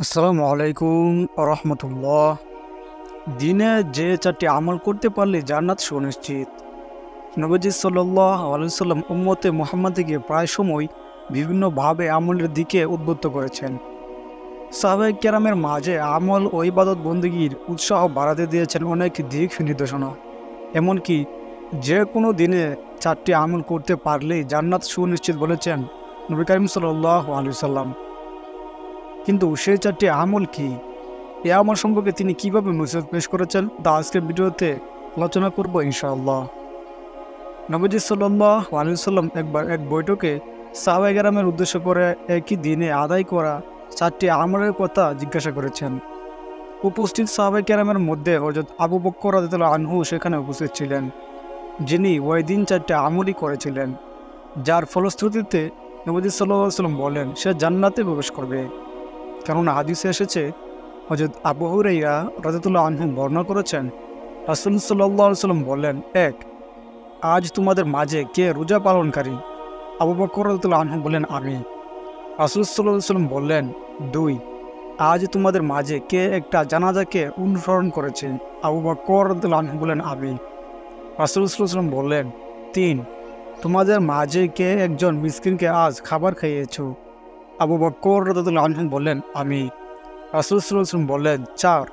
আসসালামু আলাইকুম রহমতুল্লাহ। দিনে যে চারটি আমল করতে পারলে জান্নাত সুনিশ্চিত। নবীজি সাল্লাল্লাহু আলাইহি সাল্লাম উম্মতে মুহাম্মাদকে প্রায় সময় বিভিন্নভাবে আমলের দিকে উদ্বুদ্ধ করেছেন। সাহাবায়ে কেরামের মাঝে আমল ও ইবাদত বন্দেগীর উৎসাহ বাড়াতে দিয়েছেন অনেক দিক নির্দেশনা। এমনকি যে কোনো দিনে চারটি আমল করতে পারলেই জান্নাত সুনিশ্চিত বলেছেন নবী করিম সাল্লাল্লাহু আলাইহি সাল্লাম। কিন্তু সেই চারটি আমল কি? এই আমল সম্পর্কে তিনি কিভাবে নসিহত পেশ করেছেন তা আজকের ভিডিওতে আলোচনা করব ইনশাআল্লাহ। নবীজি সাল্লাল্লাহু আলাইহি সাল্লাম একবার এক বৈঠকে সাহাবায়ে কেরামের উদ্দেশ্য করে একই দিনে আদায় করা চারটি আমলের কথা জিজ্ঞাসা করেছেন। উপস্থিত সাহাবায়ে কেরামের মধ্যে হযরত আবু বকর রাদিয়াল্লাহু আনহু সেখানে উপস্থিত ছিলেন, যিনি ওই দিন চারটি আমলই করেছিলেন, যার ফলশ্রুতিতে নবীজি সাল্লাল্লাহু আলাইহি সাল্লাম বলেন সে জান্নাতে প্রবেশ করবে। কেননা হাদিসে এসেছে, হযরত আবু হুরায়রা রাদিয়াল্লাহু আনহু বর্ণনা করেছেন, রাসূল সাল্লাল্লাহু আলাইহি সাল্লাম বলেন, ১. আজ তোমাদের মাঝে কে রোজা পালনকারী? আবু বকর রাদিয়াল্লাহু আনহু বলেন, আমি। রাসূল সাল্লাল্লাহু আলাইহি সাল্লাম বললেন, ২. আজ তোমাদের মাঝে কে একটা জানাজাকে অনুসরণ করেছে? আবু বকর রাদিয়াল্লাহু আনহু বলেন, আমি। রাসূল সাল্লাল্লাহু আলাইহি সাল্লাম বললেন, ৩. তোমাদের মাঝে কে একজন মিসকিনকে আজ খাবার খাইয়েছো? আবু বকর রাদিয়াল্লাহু আনহু বললেন, আমি। রাসূল সাল্লাল্লাহু আলাইহি ওয়াসাল্লাম বললেন, ৪.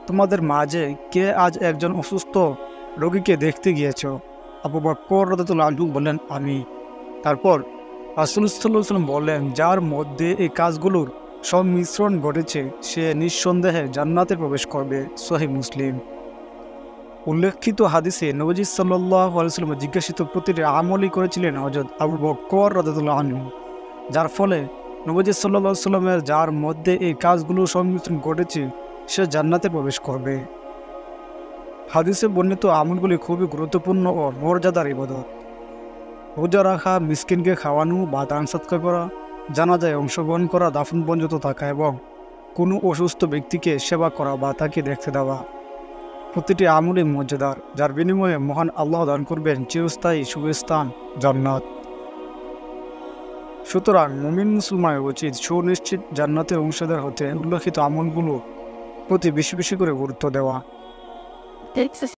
তোমাদের মাঝে কে আজ একজন অসুস্থ রোগীকে দেখতে গিয়েছ? আবু বকর রাদিয়াল্লাহু আনহু বললেন, আমি। তারপর রাসূল সাল্লাল্লাহু আলাইহি ওয়াসাল্লাম বললেন, যার মধ্যে এই কাজগুলোর সংমিশ্রণ ঘটেছে সে নিঃসন্দেহে জান্নাতে প্রবেশ করবে। সহিহ মুসলিম। উল্লেখিত হাদিসে নবীজি সাল্লাল্লাহু আলাইহি ওয়াসাল্লাম জিজ্ঞাসিত প্রতিটি আমলই করেছিলেন হযরত আবু বকর রাদিয়াল্লাহু আনহু, যার ফলে নবীজি সাল্লাল্লাহু আলাইহি ওয়াসাল্লামের যার মধ্যে এই কাজগুলোর সংমিশ্রণ ঘটেছে সে জান্নাতে প্রবেশ করবে। হাদিসে বর্ণিত আমলগুলি খুবই গুরুত্বপূর্ণ ও মর্যাদার ইবাদত। রোজা রাখা, মিসকিনকে খাওয়ানো বা দান সৎকার করা, জানাজায় অংশগ্রহণ করা, দাফন পর্যন্ত থাকা এবং কোনো অসুস্থ ব্যক্তিকে সেবা করা বা তাকে দেখতে দেওয়া, প্রতিটি আমলই মর্যাদার, যার বিনিময়ে মহান আল্লাহ দান করবেন চিরস্থায়ী সুস্থান জান্নাত। সুতরাং মুমিন মুসলমানের উচিত সুনিশ্চিত জান্নাতের অংশীদার হতে উল্লেখিত আমলগুলো প্রতি বেশি বেশি করে গুরুত্ব দেওয়া।